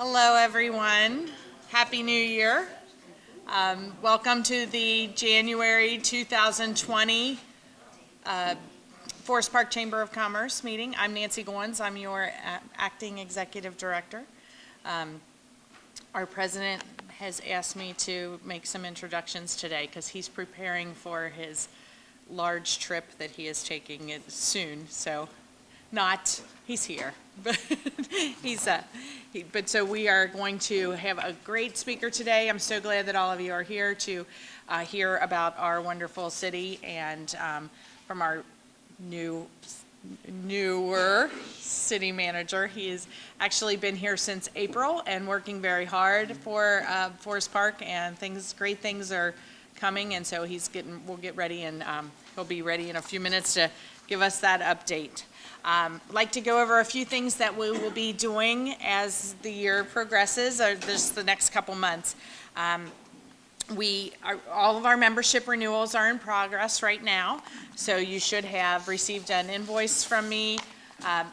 Hello, everyone. Happy New Year. Welcome to the January 2020 Forest Park Chamber of Commerce meeting. I'm Nancy Goins. I'm your acting executive director. Our president has asked me to make some introductions today because he's preparing for his large trip that he is taking it soon. So he's here, but so we are going to have a great speaker today. I'm so glad that all of you are here to hear about our wonderful city and from our newer city manager. He has actually been here since April and working very hard for Forest Park, and great things are coming, and so we'll get ready, and he'll be ready in a few minutes to give us that update. Like to go over a few things that we will be doing as the year progresses, or just the next couple months. All of our membership renewals are in progress right now, so you should have received an invoice from me.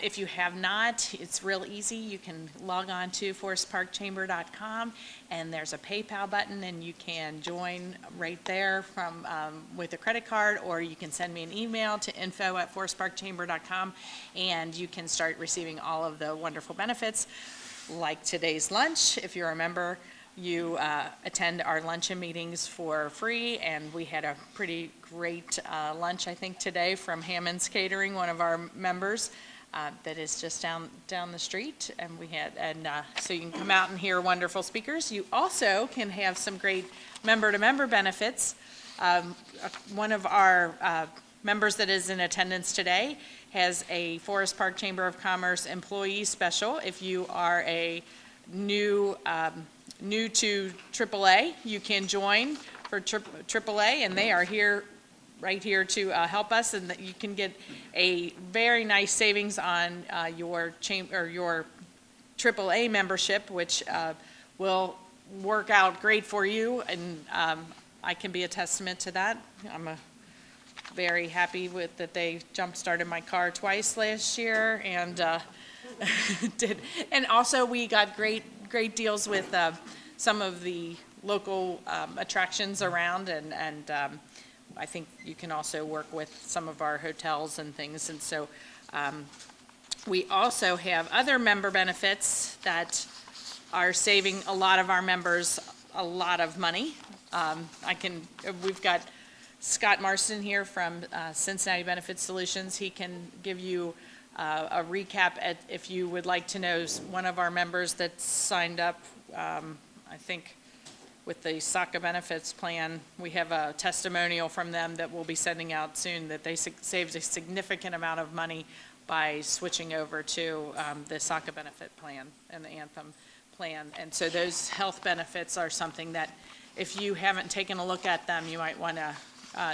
If you have not, it's real easy. You can log on to forestparkchamber.com, and there's a PayPal button, and you can join right there with a credit card, or you can send me an email to info@forestparkchamber.com, and you can start receiving all of the wonderful benefits, like today's lunch. If you're a member, you attend our luncheon meetings for free, and we had a pretty great lunch, I think, today from Hammond's Catering, one of our members. That is just down the street, and so you can come out and hear wonderful speakers. You also can have some great member-to-member benefits. One of our members that is in attendance today has a Forest Park Chamber of Commerce employee special. If you are a new to AAA, you can join for AAA, and they are right here to help us, and that you can get a very nice savings on your AAA membership, which will work out great for you, and I can be a testament to that. I'm very happy with that. They jump-started my car twice last year, and did. And also we got great deals with some of the local attractions around, and I think you can also work with some of our hotels and things. And so we also have other member benefits that are saving a lot of our members a lot of money. We've got Scott Marston here from Cincinnati Benefit Solutions. He can give you a recap if you would like to know. One of our members that signed up, I think, with the SACA benefits plan, we have a testimonial from them that we'll be sending out soon, that they saved a significant amount of money by switching over to the SACA benefit plan and the Anthem plan. And so those health benefits are something that, if you haven't taken a look at them, you might want to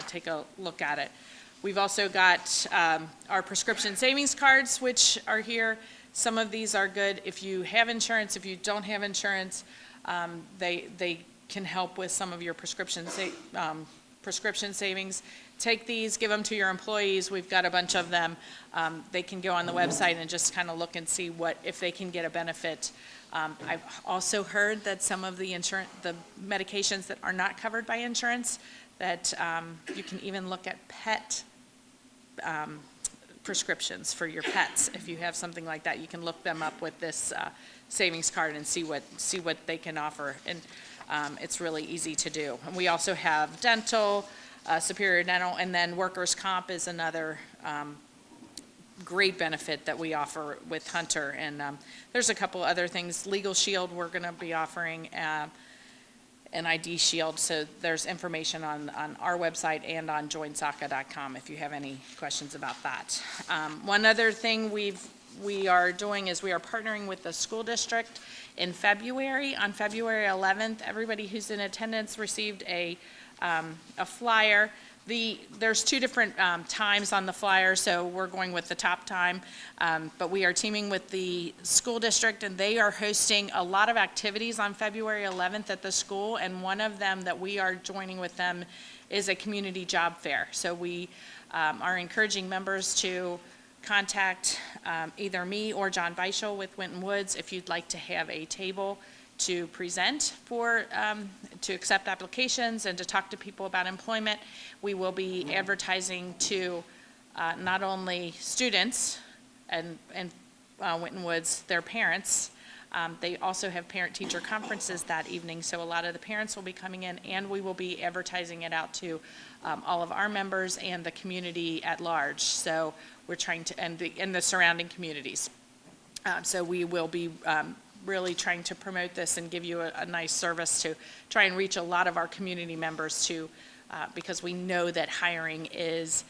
take a look at it. We've also got our prescription savings cards, which are here. Some of these are good if you have insurance. If you don't have insurance, they can help with some of your prescription savings. Take these, give them to your employees. We've got a bunch of them. They can go on the website and just kind of look and see if they can get a benefit. I've also heard that some of the medications that are not covered by insurance, that you can even look at pet prescriptions for your pets. If you have something like that, you can look them up with this savings card and see what they can offer. And it's really easy to do. And we also have dental, Superior Dental, and then workers' comp is another great benefit that we offer with Hunter. And there's a couple other things. Legal Shield, we're going to be offering an ID Shield. So there's information on our website and on joinsaca.com if you have any questions about that. One other thing we are doing is we are partnering with the school district in February. On February 11th, everybody who's in attendance received a flyer. There's two different times on the flyer, so we're going with the top time, but we are teaming with the school district, and they are hosting a lot of activities on February 11th at the school, and one of them that we are joining with them is a community job fair. So we are encouraging members to contact either me or John Beischel with Winton Woods if you'd like to have a table to present for, to accept applications and to talk to people about employment. We will be advertising to not only students and Winton Woods, their parents. They also have parent-teacher conferences that evening, so a lot of the parents will be coming in, and we will be advertising it out to all of our members and the community at large. So we're trying to, and the surrounding communities. So we will be really trying to promote this and give you a nice service to try and reach a lot of our community members too, because we know that hiring is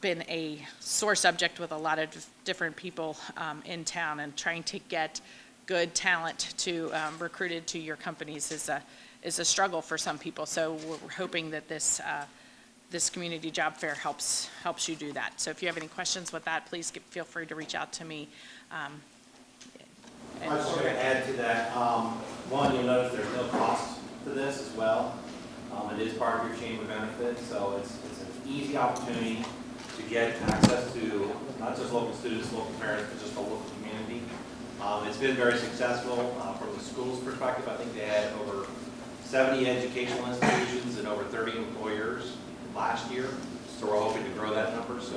been a sore subject with a lot of different people in town, and trying to get good talent to recruited to your companies is a struggle for some people. So we're hoping that this community job fair helps you do that. So if you have any questions with that, please feel free to reach out to me. I just want to add to that. One, you'll notice there's no cost to this as well. It is part of your chamber benefit, so it's an easy opportunity to get access to not just local students, local parents, but just the local community. It's been very successful from the school's perspective. I think they had over 70 educational institutions and over 30 employers last year. So we're hoping to grow that number. So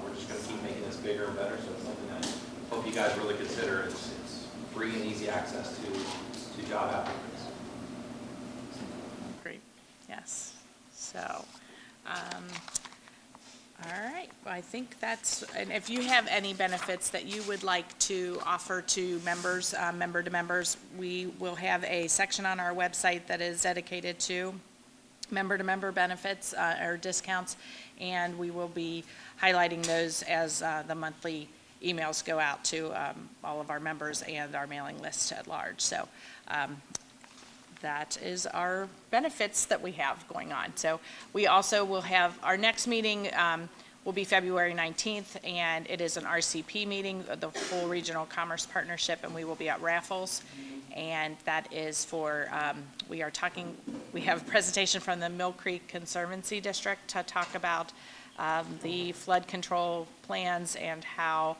we're just going to keep making this bigger and better. So it's something that I hope you guys really consider. It's free and easy access to job applicants. Great. Yes. So, all right. Well, I think that's, and if you have any benefits that you would like to offer to members, member to members, we will have a section on our website that is dedicated to member benefits or discounts, and we will be highlighting those as the monthly emails go out to all of our members and our mailing list at large. So that is our benefits that we have going on. So we also will have, our next meeting will be February 19th, and it is an RCP meeting, the full Regional Commerce Partnership, and we will be at Raffles. And that is for, we have a presentation from the Mill Creek Conservancy District to talk about the flood control plans and how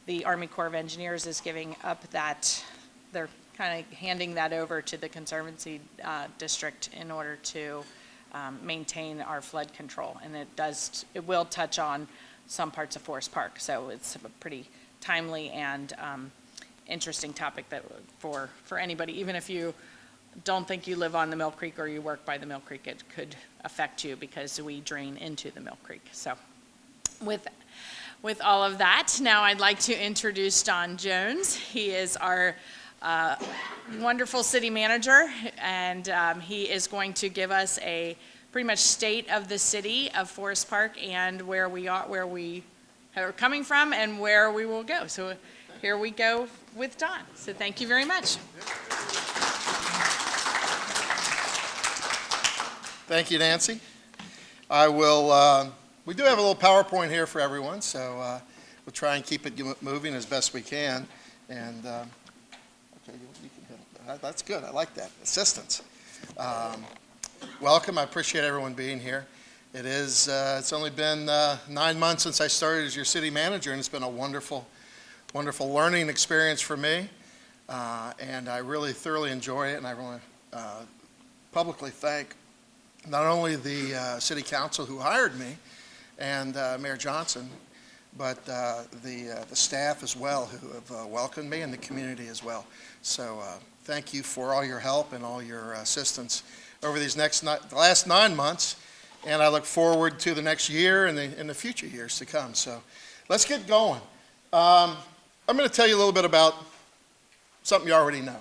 the Army Corps of Engineers is giving up that, they're kind of handing that over to the Conservancy District in order to maintain our flood control. And it will touch on some parts of Forest Park. So it's a pretty timely and interesting topic that for anybody, even if you don't think you live on the Mill Creek or you work by the Mill Creek, it could affect you because we drain into the Mill Creek. So with all of that, now I'd like to introduce Don Jones. He is our wonderful city manager, and he is going to give us a pretty much state of the city of Forest Park and where we are coming from and where we will go. So here we go with Don. So thank you very much. Thank you, Nancy. I will, we do have a little PowerPoint here for everyone, so we'll try and keep it moving as best we can. And, okay, you can hit it. That's good, I like that, assistance. Welcome, I appreciate everyone being here. It is, it's only been 9 months since I started as your city manager, and it's been a wonderful learning experience for me. And I really thoroughly enjoy it, and I want to publicly thank not only the city council who hired me and Mayor Johnson, but the staff as well who have welcomed me and the community as well. So thank you for all your help and all your assistance over these the last 9 months, and I look forward to the next year and the future years to come. So let's get going. I'm going to tell you a little bit about something you already know,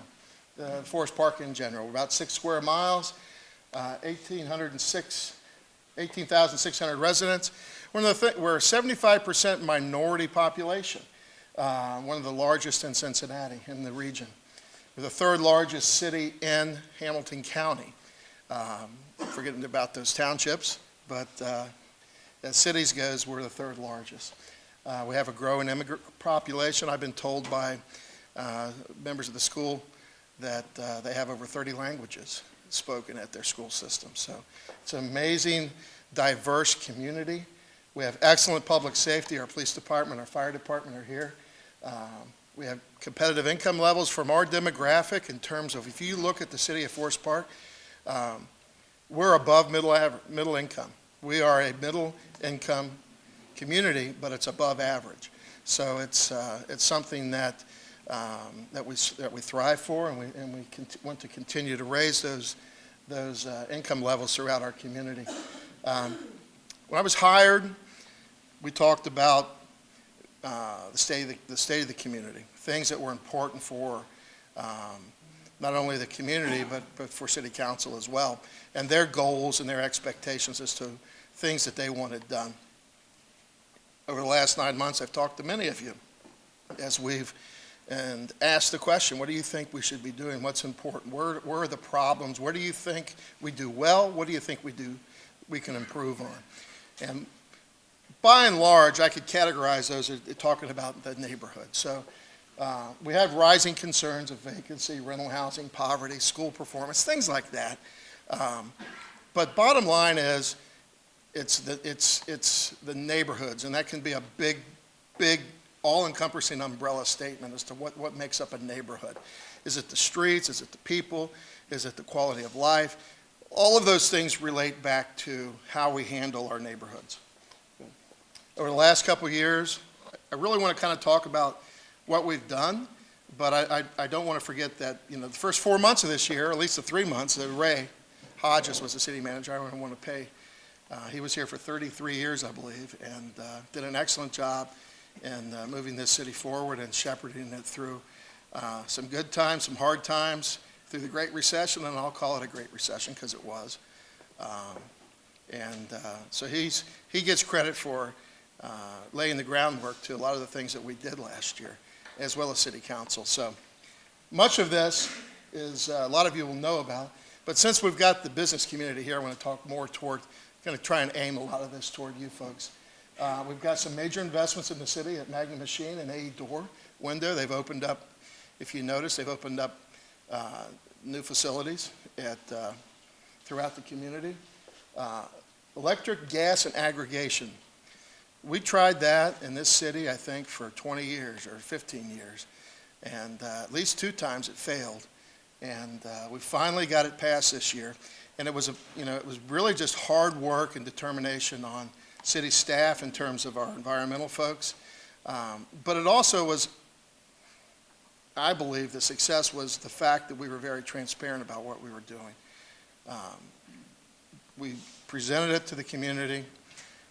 Forest Park in general. We're about 6 square miles. 18,600 residents. We're a 75% minority population, one of the largest in Cincinnati, in the region. We're the 3rd largest city in Hamilton County. Forgetting about those townships, but as cities goes, we're the 3rd largest. We have a growing immigrant population. I've been told by members of the school that they have over 30 languages spoken at their school system. So it's an amazing, diverse community. We have excellent public safety. Our police department, our fire department are here. We have competitive income levels from our demographic in terms of, if you look at the city of Forest Park, we're above middle income. We are a middle income community, but it's above average. So it's something that we thrive for, and we want to continue to raise those income levels throughout our community. When I was hired, we talked about the state of the community, things that were important for not only the community, but for city council as well, and their goals and their expectations as to things that they wanted done. Over the last 9 months, I've talked to many of you as we've asked the question, what do you think we should be doing? What's important? Where are the problems? Where do you think we do well? What do you think we can improve on? And by and large, I could categorize those as talking about the neighborhood. So we have rising concerns of vacancy, rental housing, poverty, school performance, things like that. But bottom line is, it's the neighborhoods, and that can be a big, all-encompassing umbrella statement as to what makes up a neighborhood. Is it the streets? Is it the people? Is it the quality of life? All of those things relate back to how we handle our neighborhoods. Over the last couple of years, I really want to kind of talk about what we've done, but I don't want to forget that, the first 4 months of this year, or at least the 3 months, that Ray Hodges was the city manager. I want to pay. He was here for 33 years, I believe, and did an excellent job in moving this city forward and shepherding it through some good times, some hard times, through the Great Recession, and I'll call it a Great Recession because it was. So he gets credit for laying the groundwork to a lot of the things that we did last year, as well as City Council. So much of this is a lot of you will know about, but since we've got the business community here, I want to talk more toward, going to try and aim a lot of this toward you folks. We've got some major investments in the city at Magna Machine and AE Door Window. They've opened up, if you notice, they've opened up new facilities throughout the community. Electric, gas, and aggregation. We tried that in this city, I think, for 20 years or 15 years, and at least 2 times it failed. And we finally got it passed this year, and it was really just hard work and determination on city staff in terms of our environmental folks. But it also was, I believe, the success was the fact that we were very transparent about what we were doing. We presented it to the community.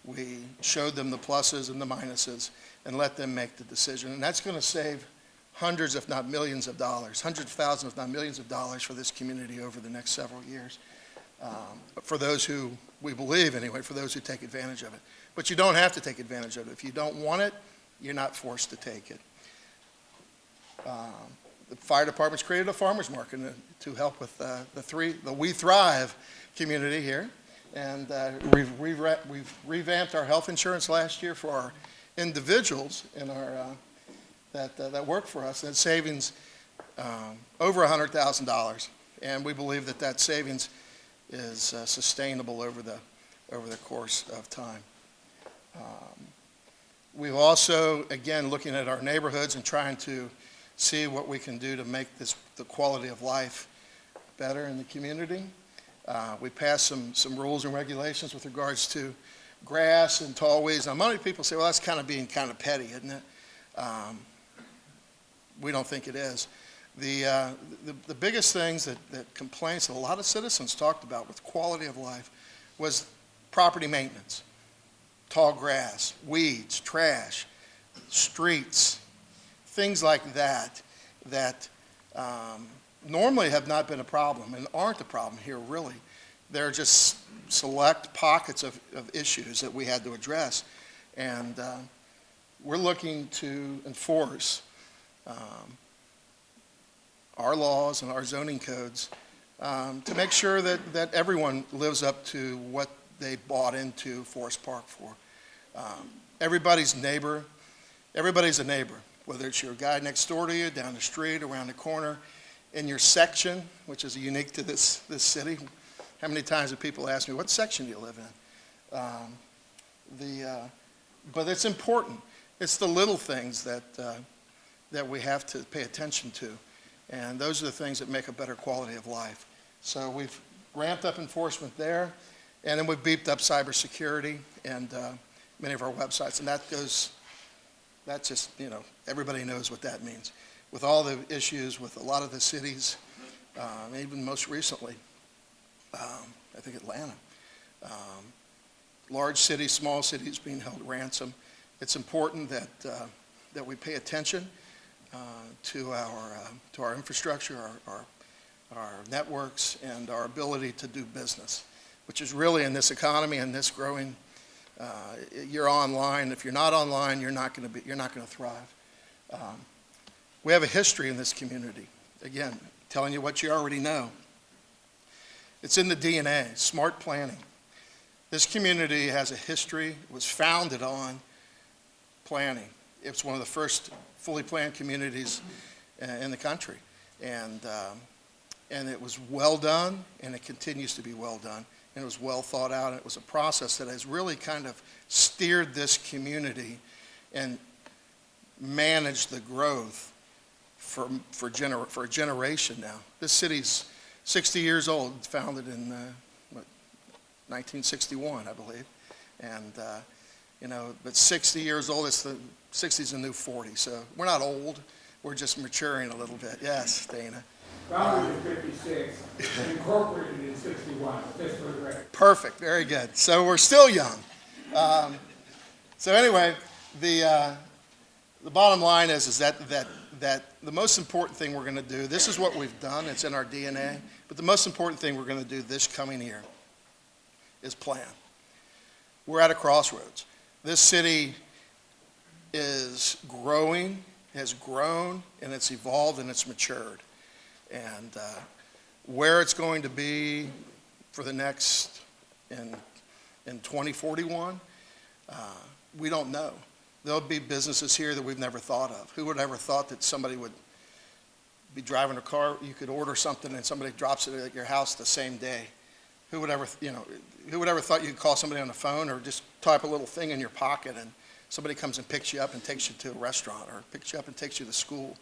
We showed them the pluses and the minuses and let them make the decision. And that's going to save hundreds, if not millions of dollars, hundreds of thousands, if not millions of dollars for this community over the next several years. For those who, we believe anyway, for those who take advantage of it. But you don't have to take advantage of it. If you don't want it, you're not forced to take it. The fire department's created a farmer's market to help with the We Thrive community here. And we've revamped our health insurance last year for our individuals in our that work for us. And savings over $100,000, and we believe that savings is sustainable over the course of time. We've also, again, looking at our neighborhoods and trying to see what we can do to make the quality of life better in the community. We passed some rules and regulations with regards to grass and tall weeds. Now, many people say, well, that's kind of being kind of petty, isn't it? We don't think it is. The biggest things that complaints that a lot of citizens talked about with quality of life was property maintenance, tall grass, weeds, trash, streets, things like that normally have not been a problem and aren't a problem here, really. They're just select pockets of issues that we had to address. And we're looking to enforce our laws and our zoning codes to make sure that everyone lives up to what they bought into Forest Park for. Everybody's a neighbor, whether it's your guy next door to you, down the street, around the corner, in your section, which is unique to this city. How many times have people asked me, what section do you live in? But it's important. It's the little things that we have to pay attention to. And those are the things that make a better quality of life. So we've ramped up enforcement there, and then we've beefed up cybersecurity and many of our websites. And that's just, everybody knows what that means. With all the issues with a lot of the cities, even most recently, I think Atlanta, large cities, small cities being held ransom. It's important that we pay attention to our infrastructure, our networks, and our ability to do business, which is really in this economy and this growing. You're online. If you're not online, you're not going to thrive. We have a history in this community. Again, telling you what you already know. It's in the DNA, smart planning. This community has a history. It was founded on planning. It's one of the first fully planned communities in the country. And it was well done, and it continues to be well done. And it was well thought out. And it was a process that has really kind of steered this community and managed the growth for a generation now. This city's 60 years old, founded in 1961, I believe. And, but 60 years old, 60's the new 40. So we're not old, we're just maturing a little bit. Yes, Dana. Founded in 56, incorporated in 61, just for the record. Perfect, very good. So we're still young. So anyway, the bottom line is that the most important thing we're going to do, this is what we've done, it's in our DNA, but the most important thing we're going to do this coming year is plan. We're at a crossroads. This city is growing, has grown, and it's evolved and it's matured. And where it's going to be for the next, in 2041, we don't know. There'll be businesses here that we've never thought of. Who would ever thought that somebody would be driving a car, you could order something and somebody drops it at your house the same day? Who would ever thought you could call somebody on the phone or just type a little thing in your pocket and somebody comes and picks you up and takes you to a restaurant or picks you up and takes you to school,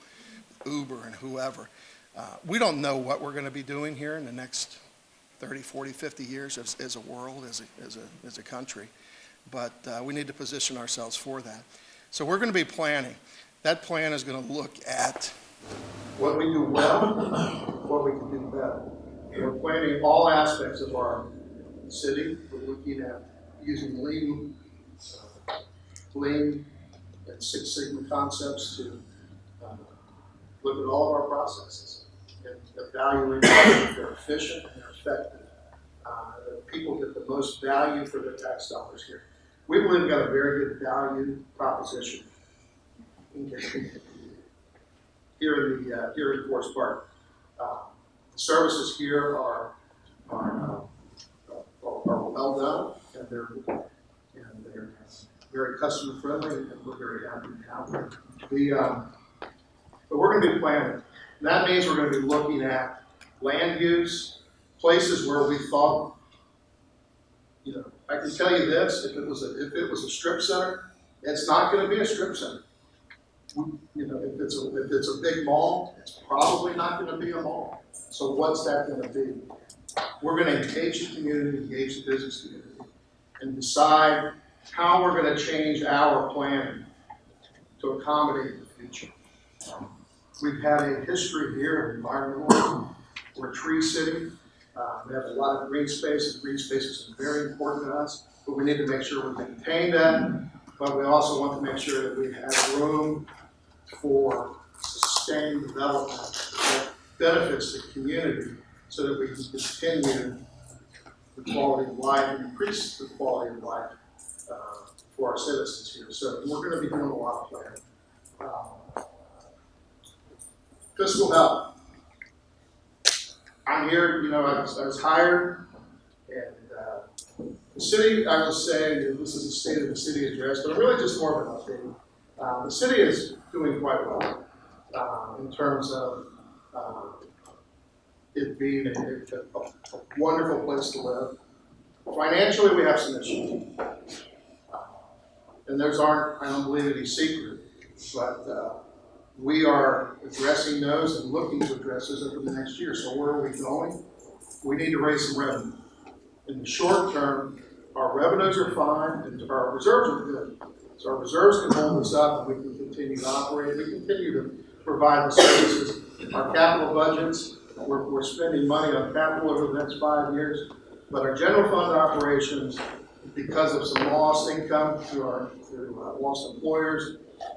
Uber and whoever. We don't know what we're going to be doing here in the next 30, 40, 50 years as a world, as a country. But we need to position ourselves for that. So we're going to be planning. That plan is going to look at what we do well, what we can do better. We're planning all aspects of our city. We're looking at using lean and Six Sigma concepts to look at all of our processes and evaluate if they're efficient and they're effective. That people get the most value for their tax dollars here. We believe we've got a very good value proposition here in Forest Park. Services here are well done, and they're very customer friendly, and we're very happy to have them. But we're going to be planning. And that means we're going to be looking at land use, places where we thought, I can tell you this: if it was a strip center, it's not going to be a strip center. If it's a big mall, it's probably not going to be a mall. So what's that going to be? We're going to engage the community, engage the business community, and decide how we're going to change our planning to accommodate the future. We've had a history here of environmentalism. We're a tree city. We have a lot of green space, and green spaces are very important to us, but we need to make sure we maintain that, but we also want to make sure that we have room for sustained development that benefits the community so that we can continue the quality of life and increase the quality of life for our citizens here. So we're going to be doing a lot of planning. Fiscal health. I'm here, I was hired, and the city, I was saying, this is a state of the city address, but really just more of an update. The city is doing quite well in terms of it being a wonderful place to live. Financially, we have some issues. and those aren't, I don't believe, any secret, but we are addressing those and looking to address those over the next year. So where are we going? We need to raise some revenue. In the short term, our revenues are fine and our reserves are good. So our reserves can hold us up and we can continue to operate. We continue to provide the services. Our capital budgets, we're spending money on capital over the next 5 years, but our general fund operations, because of some lost income through lost employers,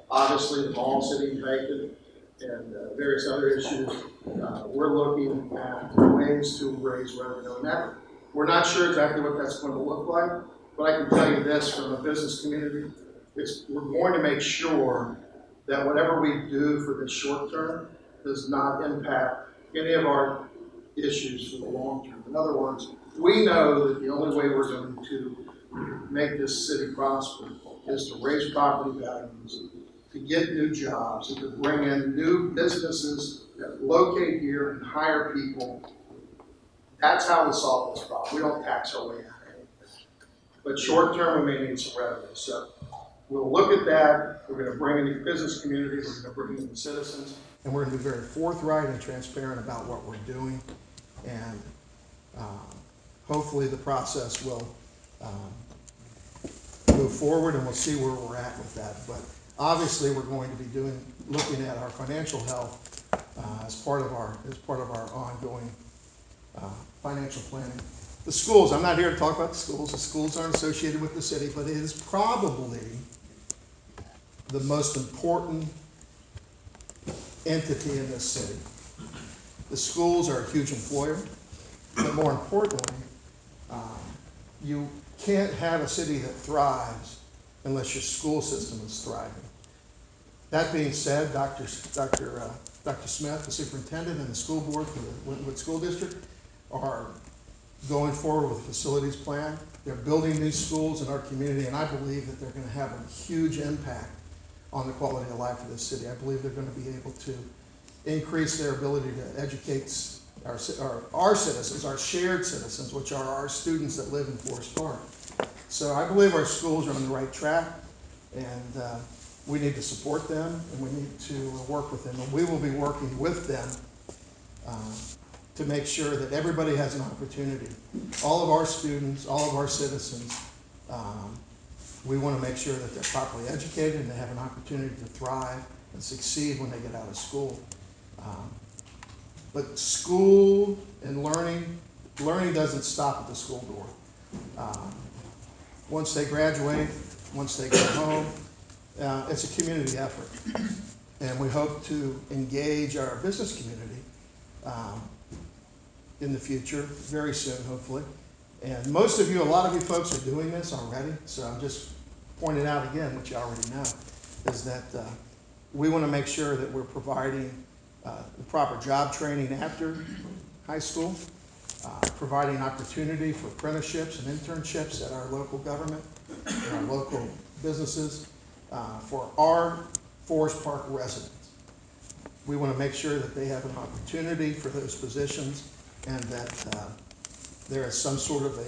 obviously the mall sitting vacant, and various other issues, we're looking at ways to raise revenue. And that, we're not sure exactly what that's going to look like, but I can tell you this from the business community, we're going to make sure that whatever we do for the short term does not impact any of our issues for the long term. In other words, we know that the only way we're going to make this city prosper is to raise property values, to get new jobs, and to bring in new businesses that locate here and hire people. That's how we solve this problem. We don't tax our way out of anything. But short term, we may need some revenue. So we'll look at that. We're going to bring in the business community. We're going to bring in the citizens. And we're going to be very forthright and transparent about what we're doing. And hopefully the process will move forward, and we'll see where we're at with that. But obviously, we're going to be looking at our financial health as part of our ongoing financial planning. The schools, I'm not here to talk about the schools. The schools aren't associated with the city, but it is probably the most important entity in this city. The schools are a huge employer, but more importantly, you can't have a city that thrives unless your school system is thriving. That being said, Dr. Smith, the superintendent, and the school board for the Winwood School District are going forward with a facilities plan. They're building these schools in our community, and I believe that they're going to have a huge impact on the quality of life of this city. I believe they're going to be able to increase their ability to educate our citizens, our shared citizens, which are our students that live in Forest Park. So I believe our schools are on the right track, and we need to support them, and we need to work with them. And we will be working with them to make sure that everybody has an opportunity. All of our students, all of our citizens, we want to make sure that they're properly educated and they have an opportunity to thrive and succeed when they get out of school. But school and learning doesn't stop at the school door. Once they graduate, once they go home, it's a community effort. And we hope to engage our business community in the future, very soon, hopefully. And most of you, a lot of you folks are doing this already, so I'm just pointing out again, what you already know, is that we want to make sure that we're providing the proper job training after high school, providing opportunity for apprenticeships and internships at our local government and our local businesses for our Forest Park residents. We want to make sure that they have an opportunity for those positions and that there is some sort of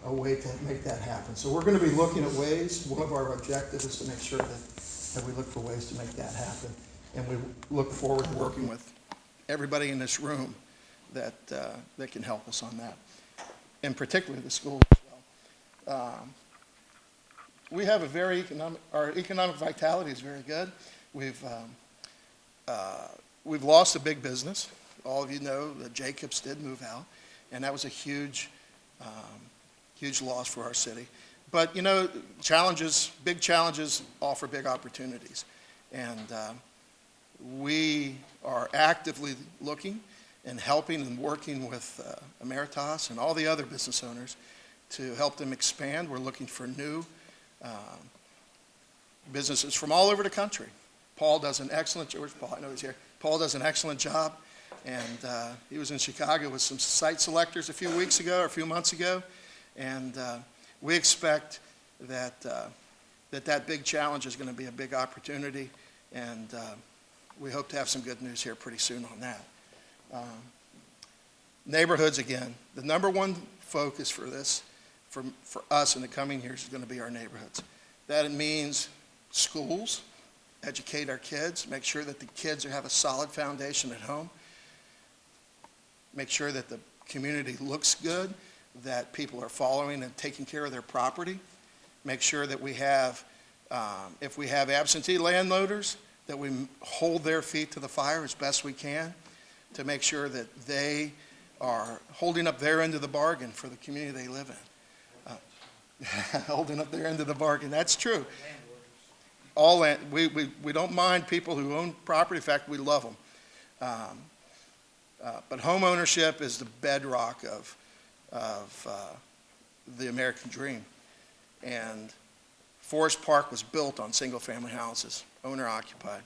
a way to make that happen. So we're going to be looking at ways. One of our objectives is to make sure that we look for ways to make that happen. And we look forward to working with everybody in this room that can help us on that, and particularly the schools as well. We have our economic vitality is very good. We've lost a big business. All of you know that Jacobs did move out, and that was a huge loss for our city. But, you know, big challenges offer big opportunities. And we are actively looking and helping and working with Emeritus and all the other business owners to help them expand. We're looking for new businesses from all over the country. Paul does an excellent job. Where's Paul? I know he's here. Paul does an excellent job. And he was in Chicago with some site selectors a few months ago. And we expect that that big challenge is going to be a big opportunity. And we hope to have some good news here pretty soon on that. Neighborhoods, again, the number one focus for this, for us in the coming years, is going to be our neighborhoods. That means schools, educate our kids, make sure that the kids have a solid foundation at home, make sure that the community looks good, that people are following and taking care of their property, make sure that we have, if we have absentee landloaders, that we hold their feet to the fire as best we can to make sure that they are holding up their end of the bargain for the community they live in. Holding up their end of the bargain, that's true. All land, we don't mind people who own property. In fact, we love them. But home ownership is the bedrock of the American dream. And Forest Park was built on single-family houses, owner-occupied.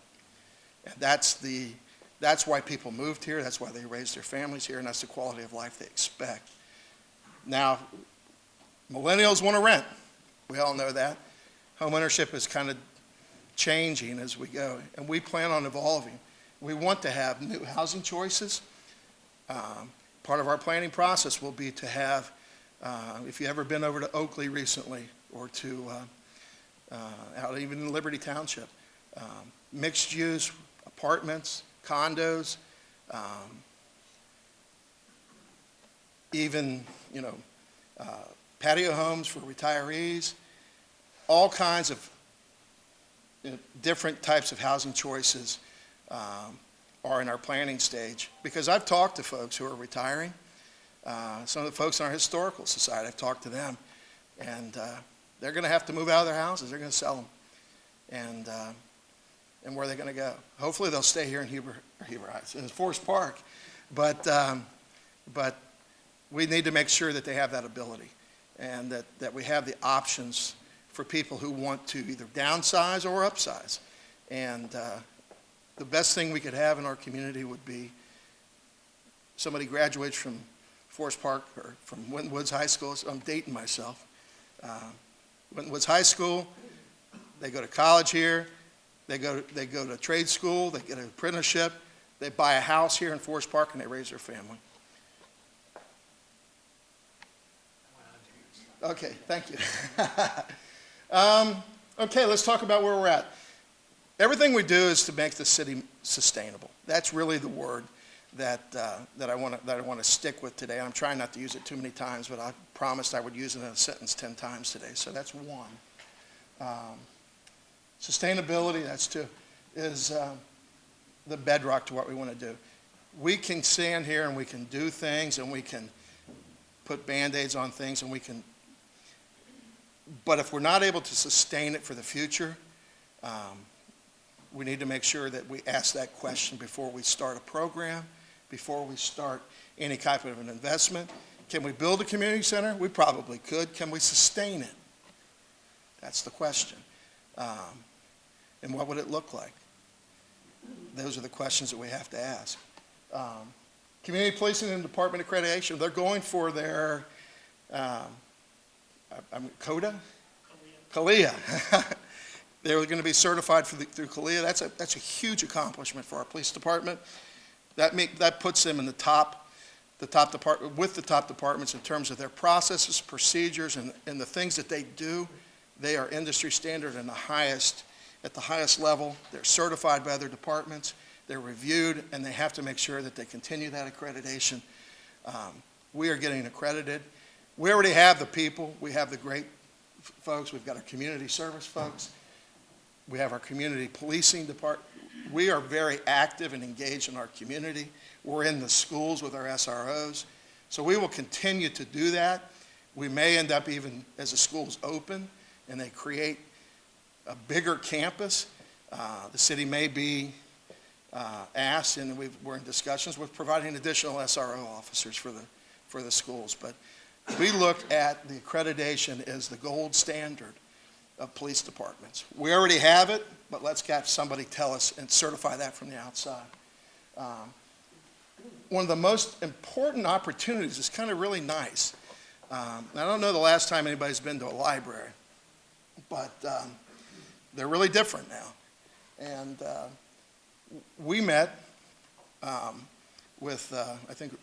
And that's why people moved here. That's why they raised their families here, and that's the quality of life they expect. Now, millennials want to rent. We all know that. Home ownership is kind of changing as we go, and we plan on evolving. We want to have new housing choices. Part of our planning process will be to have, if you've ever been over to Oakley recently, or to out even in Liberty Township, mixed use apartments, condos, even, patio homes for retirees, all kinds of different types of housing choices are in our planning stage. Because I've talked to folks who are retiring. Some of the folks in our historical society, I've talked to them, and they're going to have to move out of their houses. They're going to sell them. And where are they going to go? Hopefully they'll stay here in Huber Heights, in Forest Park. But we need to make sure that they have that ability, and that we have the options for people who want to either downsize or upsize. And the best thing we could have in our community would be somebody graduates from Forest Park or from Winton Woods High School. So I'm dating myself. Winton Woods High School, they go to college here, they go to trade school, they get an apprenticeship, they buy a house here in Forest Park, and they raise their family. Okay, thank you. Okay, let's talk about where we're at. Everything we do is to make the city sustainable. That's really the word that I want to stick with today. I'm trying not to use it too many times, but I promised I would use it in a sentence 10 times today. So that's one. Sustainability, that's two, is the bedrock to what we want to do. We can stand here and we can do things and we can put Band-Aids on things and we can, but if we're not able to sustain it for the future, we need to make sure that we ask that question before we start a program, before we start any type of an investment. Can we build a community center? We probably could. Can we sustain it? That's the question. And what would it look like? Those are the questions that we have to ask. Community policing and department accreditation, they're going for their CODA? CALEA. They're going to be certified through CALEA. That's a huge accomplishment for our police department. That puts them in the top department, with the top departments in terms of their processes, procedures, and the things that they do. They are industry standard at the highest level. They're certified by other departments. They're reviewed, and they have to make sure that they continue that accreditation. We are getting accredited. We already have the people. We have the great folks. We've got our community service folks. We have our community policing department. We are very active and engaged in our community. We're in the schools with our SROs. So we will continue to do that. We may end up, even as the schools open and they create a bigger campus, the city may be asked, and we're in discussions with providing additional SRO officers for the schools. But we look at the accreditation as the gold standard of police departments. We already have it, but let's have somebody tell us and certify that from the outside. One of the most important opportunities is kind of really nice. I don't know the last time anybody's been to a library, but they're really different now. And we met with, I think,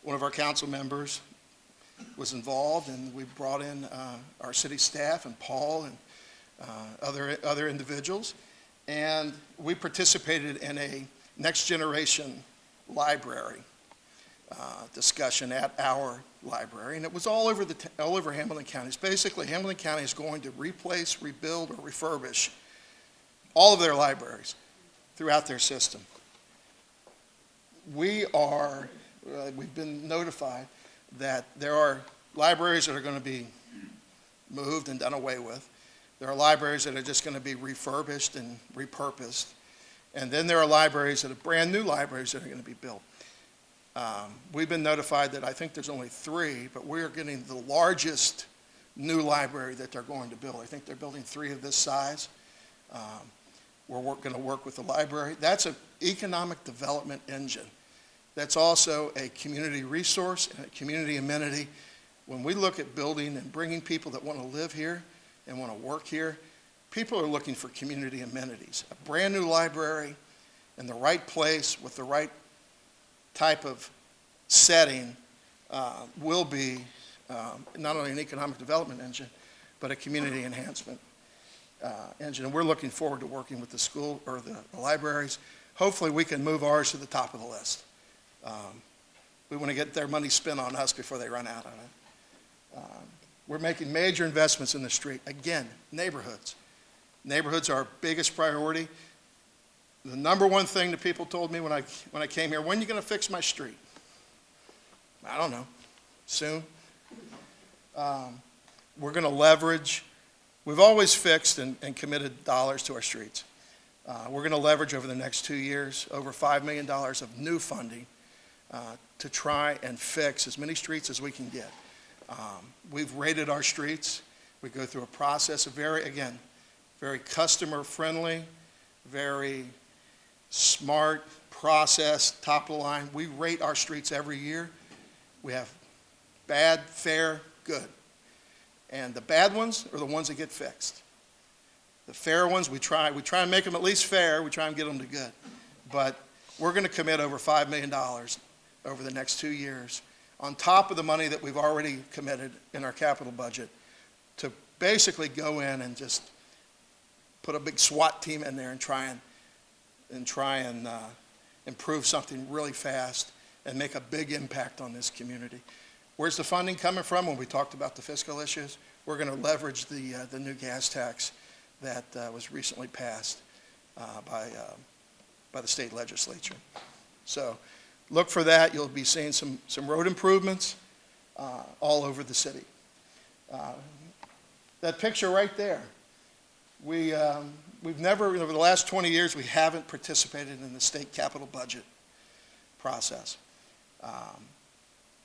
one of our council members was involved, and we brought in our city staff and Paul and other individuals, and we participated in a next generation library discussion at our library, and it was all over Hamilton County. It's basically Hamilton County is going to replace, rebuild, or refurbish all of their libraries throughout their system. We've been notified that there are libraries that are going to be moved and done away with. There are libraries that are just going to be refurbished and repurposed. And then there are libraries that are brand new libraries that are going to be built. We've been notified that I think there's only 3, but we're getting the largest new library that they're going to build. I think they're building 3 of this size. We're going to work with the library. That's an economic development engine. That's also a community resource and a community amenity. When we look at building and bringing people that want to live here and want to work here, people are looking for community amenities. A brand new library in the right place with the right type of setting will be not only an economic development engine, but a community enhancement engine. And we're looking forward to working with the school or the libraries. Hopefully we can move ours to the top of the list. We want to get their money spent on us before they run out of it. We're making major investments in the street. Again, neighborhoods. Neighborhoods are our biggest priority. The number one thing that people told me when I came here, when are you going to fix my street? I don't know. Soon. We're going to leverage. We've always fixed and committed dollars to our streets. We're going to leverage over the next 2 years over $5 million of new funding to try and fix as many streets as we can get. We've rated our streets. We go through a process of very customer friendly, very smart process, top of the line. We rate our streets every year. We have bad, fair, good. And the bad ones are the ones that get fixed. The fair ones, we try and make them at least fair. We try and get them to good. But we're going to commit over $5 million over the next 2 years on top of the money that we've already committed in our capital budget to basically go in and just put a big SWAT team in there and try and improve something really fast and make a big impact on this community. Where's the funding coming from? When we talked about the fiscal issues, we're going to leverage the new gas tax that was recently passed by the state legislature. So look for that. You'll be seeing some road improvements all over the city. That picture right there, we've never, over the last 20 years, we haven't participated in the state capital budget process.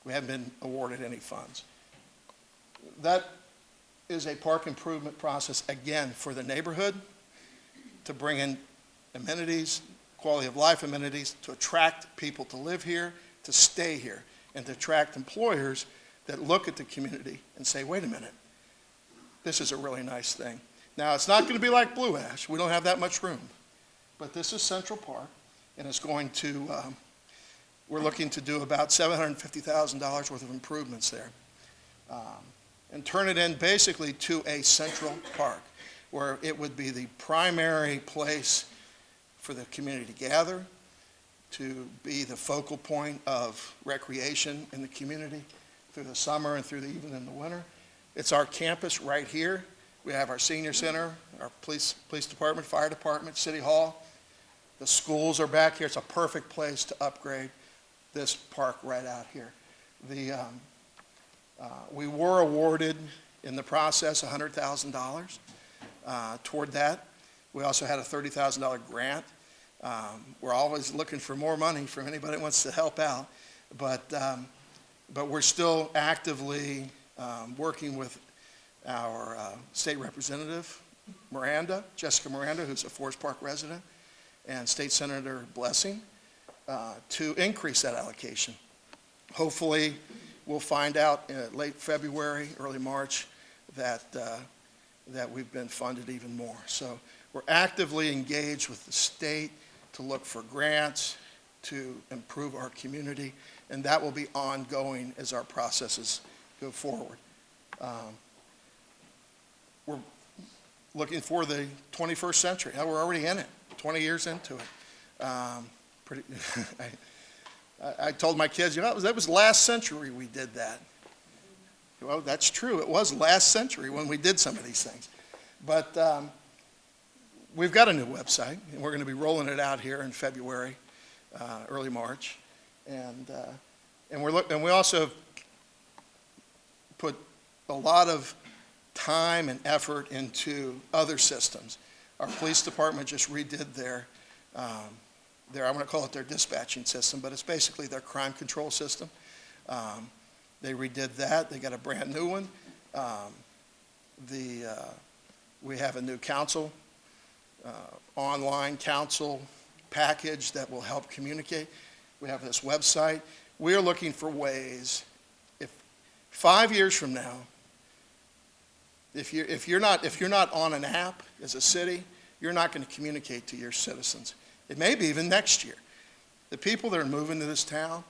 We haven't been awarded any funds. That is a park improvement process, again, for the neighborhood, to bring in amenities, quality of life amenities, to attract people to live here, to stay here, and to attract employers that look at the community and say, wait a minute, this is a really nice thing. Now, it's not going to be like Blue Ash. We don't have that much room. But this is Central Park, and it's going to, we're looking to do about $750,000 worth of improvements there. And turn it in basically to a central park where it would be the primary place for the community to gather, to be the focal point of recreation in the community through the summer and even in the winter. It's our campus right here. We have our senior center, our police department, fire department, city hall. The schools are back here. It's a perfect place to upgrade this park right out here. We were awarded in the process $100,000 toward that. We also had a $30,000 grant. We're always looking for more money from anybody that wants to help out, but we're still actively working with our state representative, Jessica Miranda, who's a Forest Park resident, and State Senator Blessing to increase that allocation. Hopefully, we'll find out in late February, early March, that we've been funded even more. So we're actively engaged with the state to look for grants to improve our community, and that will be ongoing as our processes go forward. We're looking for the 21st century. Hell, we're already in it, 20 years into it. Pretty, I told my kids, that was last century we did that. Well, that's true. It was last century when we did some of these things. But we've got a new website, and we're going to be rolling it out here in February, early March. And we also put a lot of time and effort into other systems. Our police department just redid their I'm going to call it their dispatching system, but it's basically their crime control system. They redid that. They got a brand new one. We have a new council, online council package that will help communicate. We have this website. We're looking for ways, if 5 years from now, if you're not on an app as a city, you're not going to communicate to your citizens. It may be even next year. The people that are moving to this town,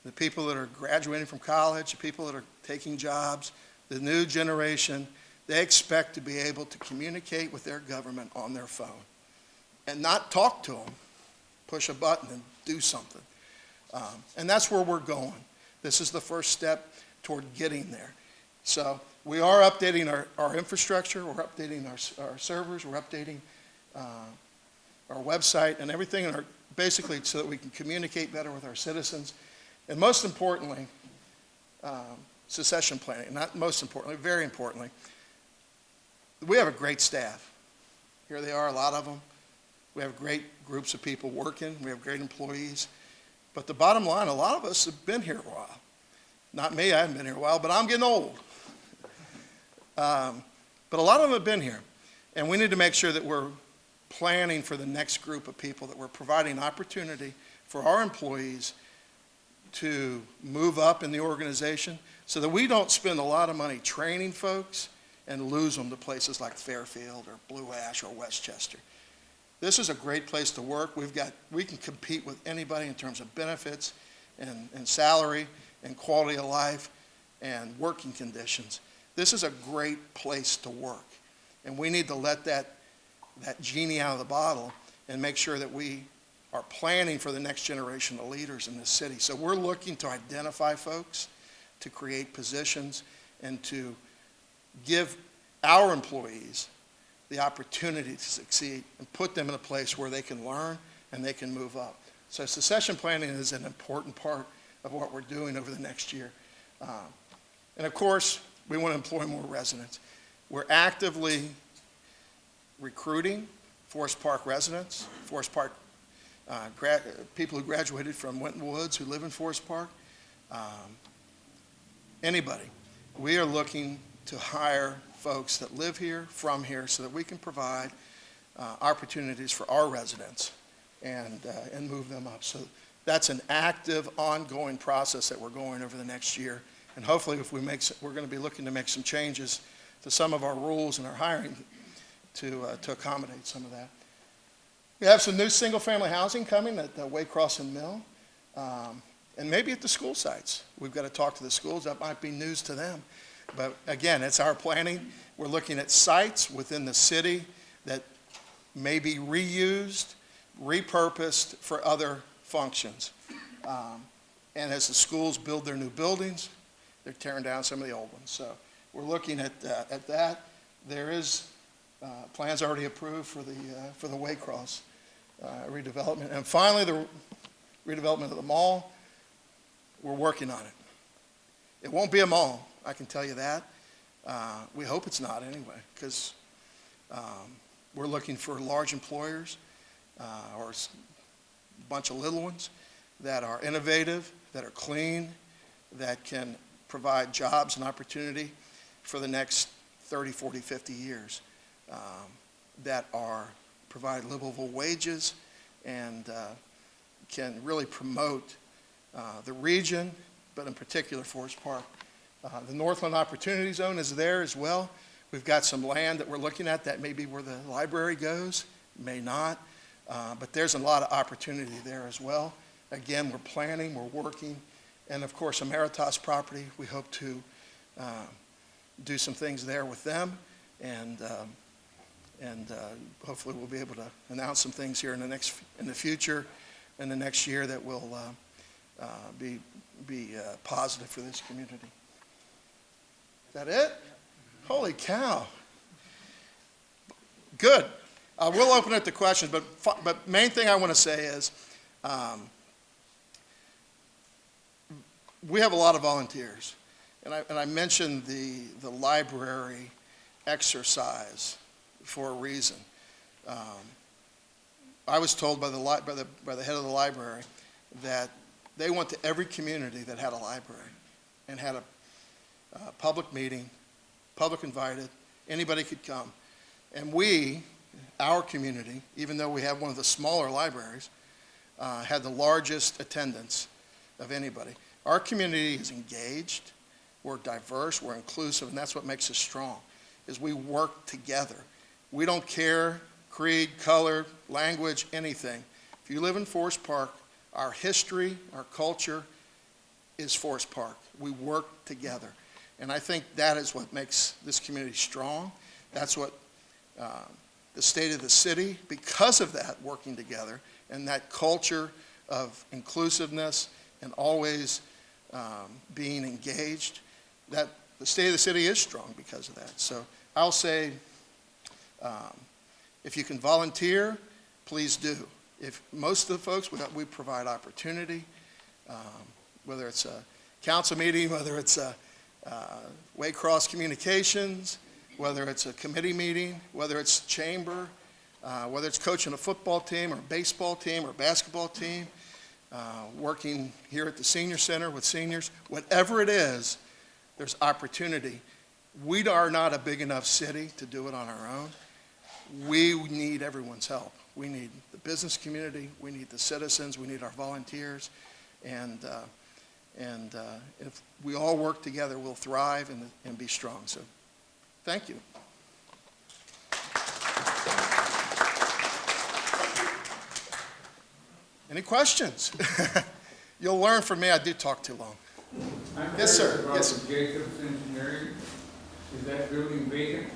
the people that are graduating from college, the people that are taking jobs, the new generation, they expect to be able to communicate with their government on their phone and not talk to them, push a button and do something. And that's where we're going. This is the first step toward getting there. So we are updating our infrastructure, we're updating our servers, we're updating our website and everything, basically so that we can communicate better with our citizens. And most importantly, succession planning. Not most importantly, very importantly, we have a great staff. Here they are, a lot of them. We have great groups of people working. We have great employees. But the bottom line, a lot of us have been here a while. Not me, I haven't been here a while, but I'm getting old. But a lot of them have been here. And we need to make sure that we're planning for the next group of people, that we're providing opportunity for our employees to move up in the organization so that we don't spend a lot of money training folks and lose them to places like Fairfield or Blue Ash or Westchester. This is a great place to work. We can compete with anybody in terms of benefits and salary and quality of life and working conditions. This is a great place to work. And we need to let that genie out of the bottle and make sure that we are planning for the next generation of leaders in this city. So we're looking to identify folks, to create positions, and to give our employees the opportunity to succeed and put them in a place where they can learn and they can move up. So succession planning is an important part of what we're doing over the next year. And of course, we want to employ more residents. We're actively recruiting Forest Park residents, Forest Park people who graduated from Winton Woods who live in Forest Park. Anybody. We are looking to hire folks that live here, from here, so that we can provide opportunities for our residents and move them up. So that's an active, ongoing process that we're going over the next year. And hopefully, if we're going to be looking to make some changes to some of our rules and our hiring to accommodate some of that. We have some new single-family housing coming at Waycross and Mill, and maybe at the school sites. We've got to talk to the schools. That might be news to them. But again, it's our planning. We're looking at sites within the city that may be reused, repurposed for other functions. And as the schools build their new buildings, they're tearing down some of the old ones. So we're looking at that. There is plans already approved for the Waycross redevelopment. And finally, the redevelopment of the mall. We're working on it. It won't be a mall, I can tell you that. We hope it's not anyway, because we're looking for large employers or a bunch of little ones that are innovative, that are clean, that can provide jobs and opportunity for the next 30, 40, 50 years, that provide livable wages and can really promote the region, but in particular Forest Park. The Northland Opportunity Zone is there as well. We've got some land that we're looking at that may be where the library goes, may not, but there's a lot of opportunity there as well. Again, we're planning, we're working, and of course, Emeritus property, we hope to do some things there with them, and hopefully we'll be able to announce some things here in the future, in the next year, that will be positive for this community. Is that it? Holy cow. Good. We'll open it to questions, but main thing I want to say is we have a lot of volunteers. And I mentioned the library exercise for a reason. I was told by the head of the library that they went to every community that had a library and had a public meeting, public invited, anybody could come. And our community, even though we have one of the smaller libraries, had the largest attendance of anybody. Our community is engaged, we're diverse, we're inclusive, and that's what makes us strong, is we work together. We don't care creed, color, language, anything. If you live in Forest Park, our history, our culture is Forest Park. We work together. And I think that is what makes this community strong. That's what the state of the city, because of that working together and that culture of inclusiveness and always being engaged, that the state of the city is strong because of that. So I'll say, if you can volunteer, please do. If most of the folks, we provide opportunity, whether it's a council meeting, whether it's a Waycross Communications, whether it's a committee meeting, whether it's chamber, whether it's coaching a football team or baseball team or basketball team, working here at the senior center with seniors, whatever it is, there's opportunity. We are not a big enough city to do it on our own. We need everyone's help. We need the business community, we need the citizens, we need our volunteers, and if we all work together, we'll thrive and be strong. So, thank you. Any questions? You'll learn from me. I do talk too long. Yes, sir. Yes. Jacobs Engineering, is that building vacant?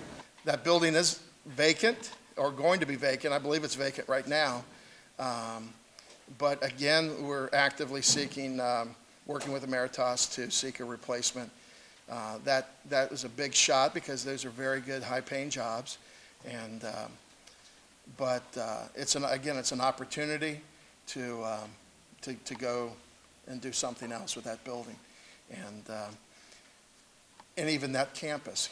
That building is vacant, or going to be vacant. I believe it's vacant right now. But again, we're actively seeking, working with Emeritus to seek a replacement. That is a big shot because those are very good, high-paying jobs. And but it's an opportunity to go and do something else with that building. And even that campus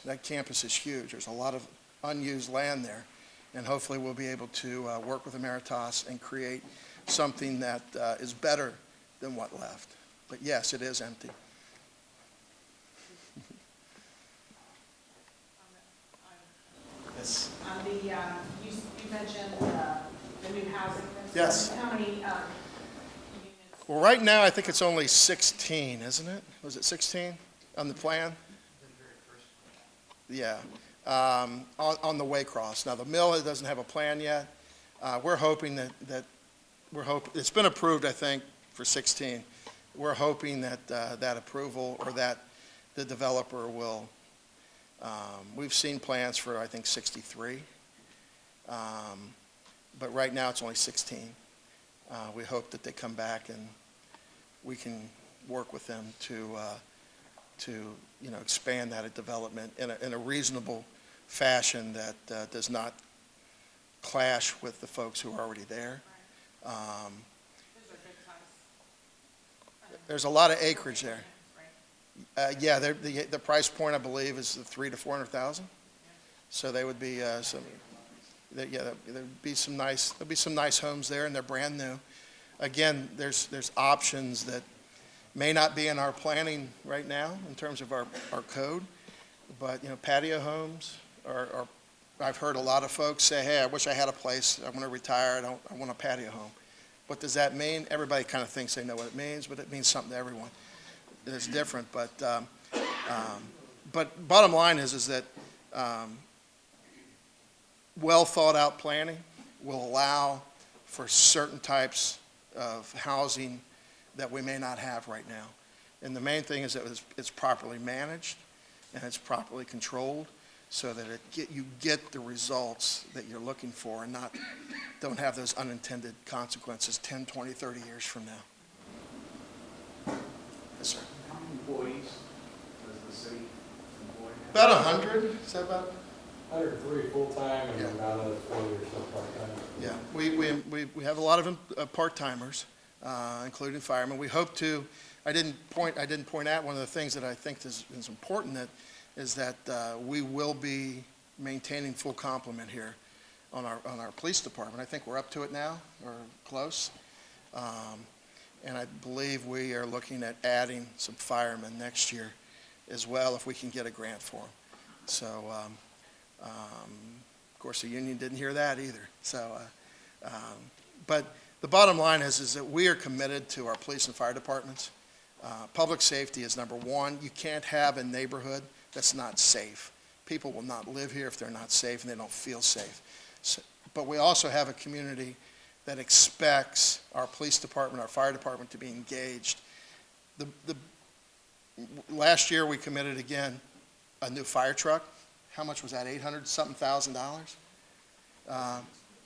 is huge. There's a lot of unused land there, and hopefully we'll be able to work with Emeritus and create something that is better than what left. But yes, it is empty. Yes. On the, you mentioned the new housing. Yes. How many units? Well, right now, I think it's only 16, isn't it? Was it 16 on the plan? Yeah, on the Waycross. Now, the mill, it doesn't have a plan yet. We're hoping it's been approved, I think, for 16. We're hoping that that approval, or that the developer will, we've seen plans for, I think, 63. But right now, it's only 16. We hope that they come back and we can work with them to expand that development in a reasonable fashion that does not clash with the folks who are already there. Those are good size. There's a lot of acreage there. Yeah, the price point, I believe, is the $300,000 to $400,000. So they would be there'd be some nice homes there, and they're brand new. Again, there's options that may not be in our planning right now in terms of our code, but patio homes are I've heard a lot of folks say, hey, I wish I had a place. I want to retire. I want a patio home. What does that mean? Everybody kind of thinks they know what it means, but it means something to everyone. It's different, but bottom line is that well thought out planning will allow for certain types of housing that we may not have right now. And the main thing is that it's properly managed, and it's properly controlled so that you get the results that you're looking for and don't have those unintended consequences 10, 20, 30 years from now. Yes, sir. How many employees does the city employ? About 100, is that about? 103 full-time and Yeah. about another 40 or so part-time. Yeah, we have a lot of part-timers, including firemen. We hope to, I didn't point out one of the things that I think is important, is that we will be maintaining full complement here on our police department. I think we're up to it now, or close. And I believe we are looking at adding some firemen next year as well, if we can get a grant for them. So, of course, the union didn't hear that either. So, but the bottom line is that we are committed to our police and fire departments. Public safety is number one. You can't have a neighborhood that's not safe. People will not live here if they're not safe and they don't feel safe. So, but we also have a community that expects our police department, our fire department to be engaged. Last year we committed again a new fire truck. How much was that, $800-something thousand?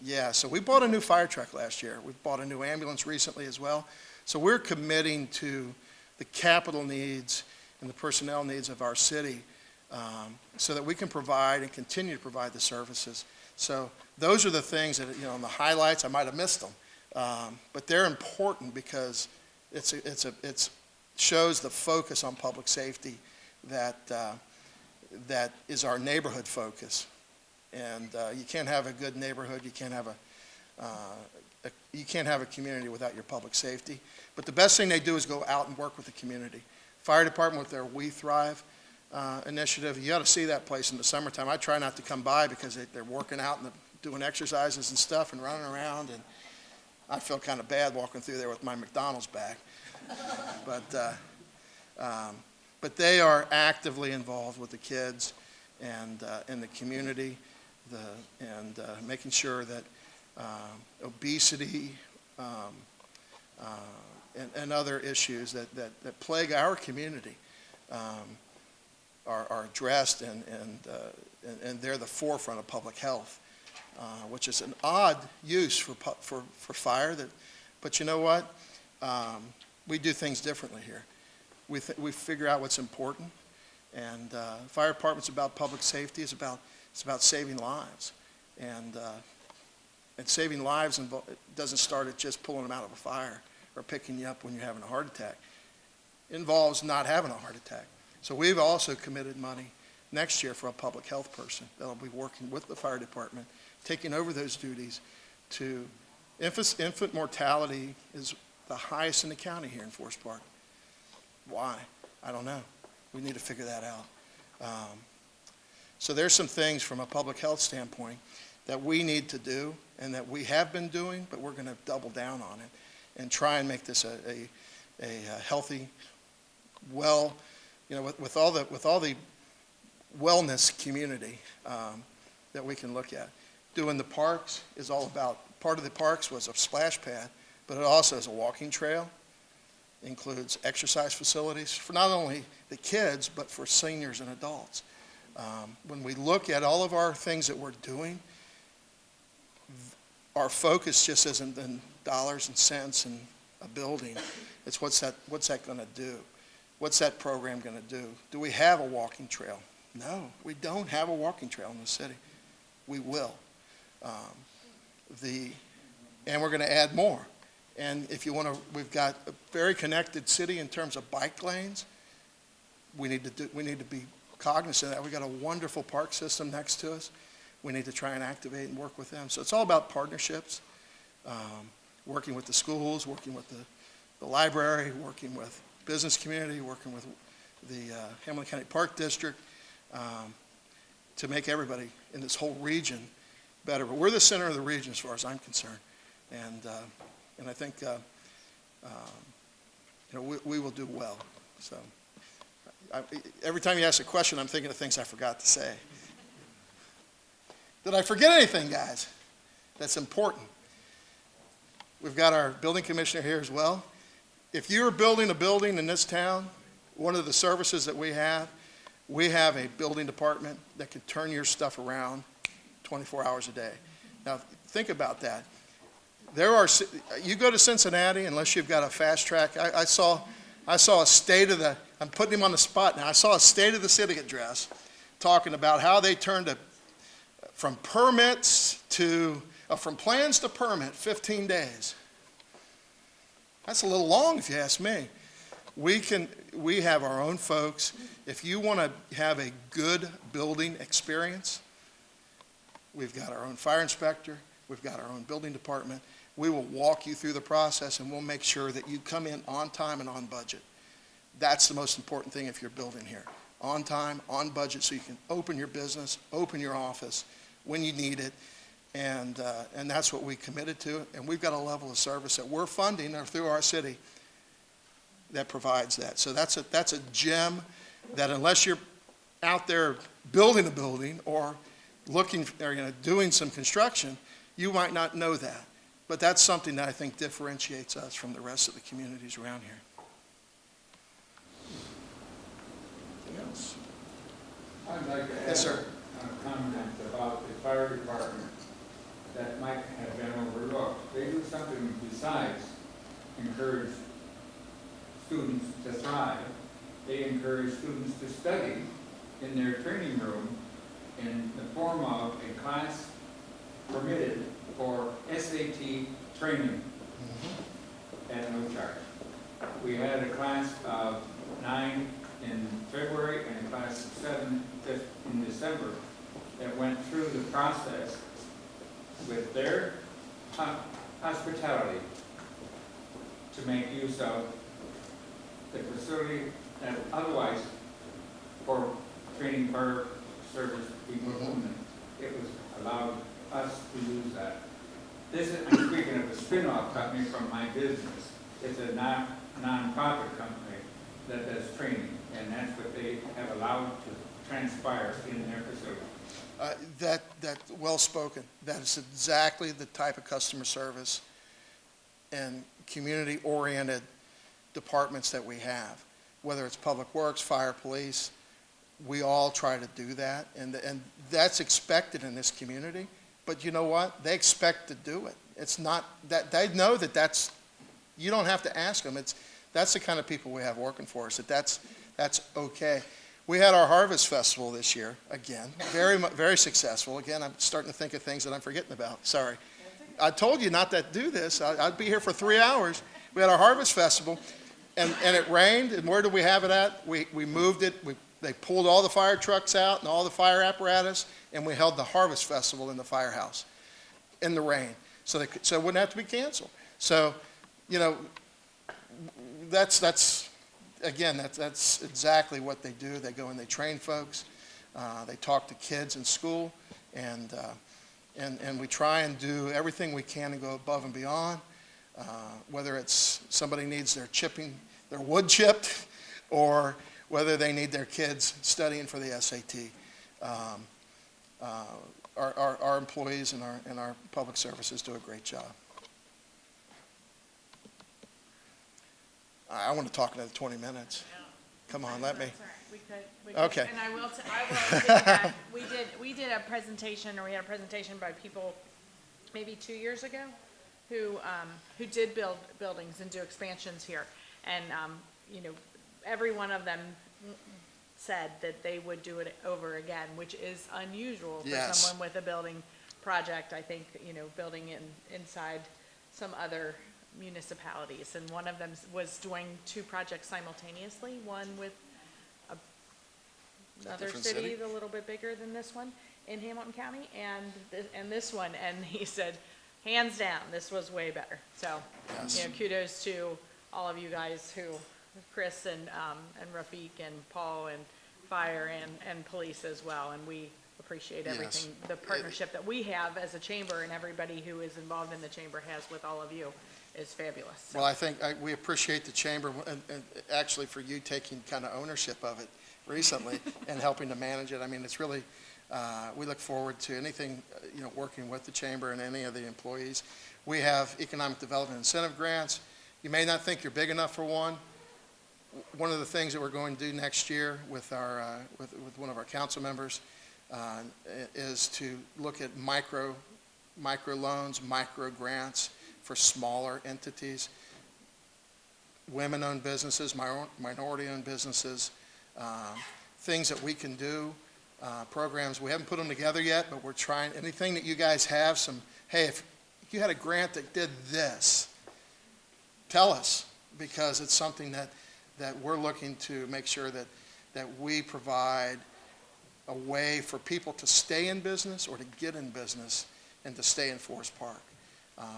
Yeah, so we bought a new fire truck last year. We bought a new ambulance recently as well. So we're committing to the capital needs and the personnel needs of our city so that we can provide and continue to provide the services. So those are the things that, in the highlights, I might have missed them. But they're important because it shows the focus on public safety that is our neighborhood focus. And you can't have a good neighborhood, you can't have a community without your public safety. But the best thing they do is go out and work with the community. Fire department with their We Thrive initiative, you ought to see that place in the summertime. I try not to come by because they're working out and doing exercises and stuff and running around, and I feel kind of bad walking through there with my McDonald's bag. But they are actively involved with the kids and in the community, and making sure that obesity and other issues that plague our community are addressed, and they're the forefront of public health, which is an odd use for fire. But you know what? We do things differently here. We figure out what's important, and fire department's about public safety. It's about saving lives, and saving lives it doesn't start at just pulling them out of a fire or picking you up when you're having a heart attack. It involves not having a heart attack. So we've also committed money next year for a public health person that'll be working with the fire department, taking over those duties. To infant mortality is the highest in the county here in Forest Park. Why? I don't know. We need to figure that out. So there's some things from a public health standpoint that we need to do and that we have been doing, but we're going to double down on it and try and make this a healthy, well, with all the wellness community that we can look at. Doing the parks is all about, part of the parks was a splash pad, but it also is a walking trail, includes exercise facilities for not only the kids, but for seniors and adults. When we look at all of our things that we're doing, our focus just isn't in dollars and cents and a building. It's what's that going to do? What's that program going to do? Do we have a walking trail? No, we don't have a walking trail in the city. We will. And we're going to add more. And if you want to, we've got a very connected city in terms of bike lanes. We need to be cognizant of that. We've got a wonderful park system next to us. We need to try and activate and work with them. So it's all about partnerships, working with the schools, working with the library, working with business community, working with the Hamilton County Park District to make everybody in this whole region better. But we're the center of the region as far as I'm concerned. And I think we will do well. So every time you ask a question, I'm thinking of things I forgot to say. Did I forget anything, guys? That's important. We've got our building commissioner here as well. If you're building a building in this town, one of the services that we have, We have a building department that can turn your stuff around 24 hours a day. Now, think about that. You go to Cincinnati, unless you've got a fast track, I saw a state of the, I'm putting him on the spot now, I saw a state of the city address talking about how they turned from permits to, from plans to permit, 15 days. That's a little long if you ask me. We have our own folks. If you want to have a good building experience, we've got our own fire inspector, we've got our own building department. We will walk you through the process and we'll make sure that you come in on time and on budget. That's the most important thing if you're building here. On time, on budget, so you can open your business, open your office when you need it. And that's what we committed to. And we've got a level of service that we're funding through our city that provides that. So that's a gem that unless you're out there building a building or looking or doing some construction, you might not know that. But that's something that I think differentiates us from the rest of the communities around here. Anything else? I'd like to add Yes, sir. a comment about the fire department that might have been overlooked. They do something besides encourage students to thrive. They encourage students to study in their training room in the form of a class permitted for SAT training at no charge. We had a class of 9 in February and a class of 7 just in December that went through the process with their hospitality to make use of the facility that otherwise for training fire service people only. It was allowed us to use that. This is, I'm speaking of a spin-off company from my business. It's a non-profit company that does training, and that's what they have allowed to transpire in their facility. That well spoken. That is exactly the type of customer service and community-oriented departments that we have. Whether it's public works, fire, police, we all try to do that, and that's expected in this community. But you know what? They expect to do it. It's not that they know that that's, you don't have to ask them. That's the kind of people we have working for us. That's okay. We had our Harvest Festival this year again, very successful. Again, I'm starting to think of things that I'm forgetting about. Sorry, I told you not to do this. I'd be here for 3 hours. We had our Harvest Festival, and it rained. And where did we have it at? We moved it. They pulled all the fire trucks out and all the fire apparatus, and we held the Harvest Festival in the firehouse in the rain, so it wouldn't have to be canceled. So, that's exactly what they do. They go and they train folks. They talk to kids in school, and we try and do everything we can to go above and beyond. Whether it's somebody needs their wood chipped, or whether they need their kids studying for the SAT. Our employees and our public services do a great job. I want to talk another 20 minutes. Come on, let me. That's all right. We could. Okay. And I will piggyback. We did a presentation, or we had a presentation by people maybe 2 years ago who did build buildings and do expansions here. And, every one of them said that they would do it over again, which is unusual for Yes. someone with a building project. I think, building inside some other municipalities. And one of them was doing 2 projects simultaneously, one with another different city city? a little bit bigger than this one in Hamilton County, and this one. And he said, hands down, this was way better. So, Yes. Kudos to all of you guys Chris and Rafiq and Paul and fire and police as well. And we appreciate Yes. everything, the partnership that we have as a chamber, and everybody who is involved in the chamber has with all of you is fabulous. So, Well, I think we appreciate the chamber, and actually for you taking kind of ownership of it recently and helping to manage it. I mean, it's really, we look forward to anything, working with the chamber and any of the employees. We have economic development incentive grants. You may not think you're big enough for one. one of the things that we're going to do next year with our, with one of our council members is to look at micro loans, micro grants for smaller entities, women-owned businesses, minority-owned businesses, things that we can do, programs. We haven't put them together yet, but we're trying, anything that you guys have, hey, if you had a grant that did this, tell us, because it's something that we're looking to make sure that we provide a way for people to stay in business or to get in business and to stay in Forest Park.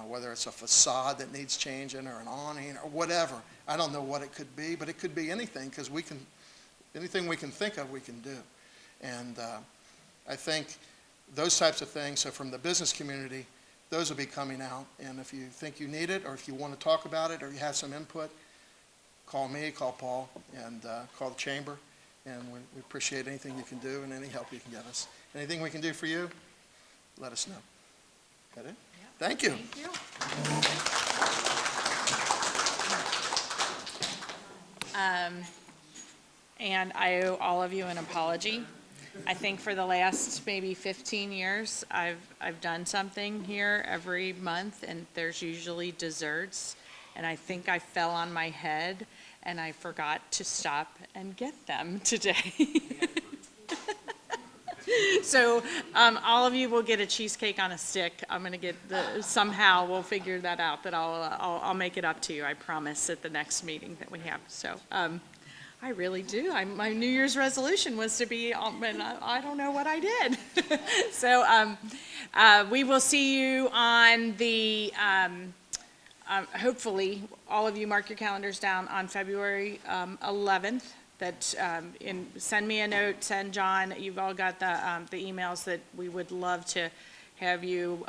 Whether it's a facade that needs changing or an awning or whatever. I don't know what it could be, but it could be anything, because anything we can think of, we can do. And I think those types of things, so from the business community, those will be coming out. And if you think you need it, or if you want to talk about it, or you have some input, call me, call Paul, and call the chamber. And we appreciate anything you can do and any help you can give us. Anything we can do for you, let us know. Got it? Thank you. Thank you. And I owe all of you an apology. I think for the last maybe 15 years, I've done something here every month, and there's usually desserts. And I think I fell on my head, and I forgot to stop and get them today. So all of you will get a cheesecake on a stick. I'm going to get somehow we'll figure that out, but I'll make it up to you, I promise, at the next meeting that we have. So I really do. My New Year's resolution was to be, and I don't know what I did. So we will see you on the, hopefully, all of you mark your calendars down on February 11th. Send me a note, send John, you've all got the emails that we would love to have you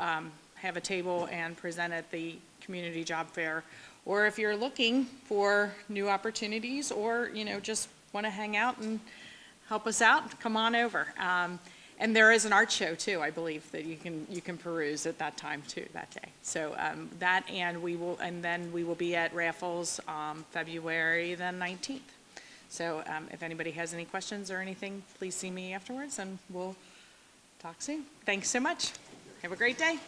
have a table and present at the community job fair. Or if you're looking for new opportunities, or, just want to hang out and help us out, come on over. And there is an art show too, I believe, that you can peruse at that time too, that day. So that, and then we will be at Raffles February the 19th. So if anybody has any questions or anything, please see me afterwards, and we'll talk soon. Thanks so much. Have a great day.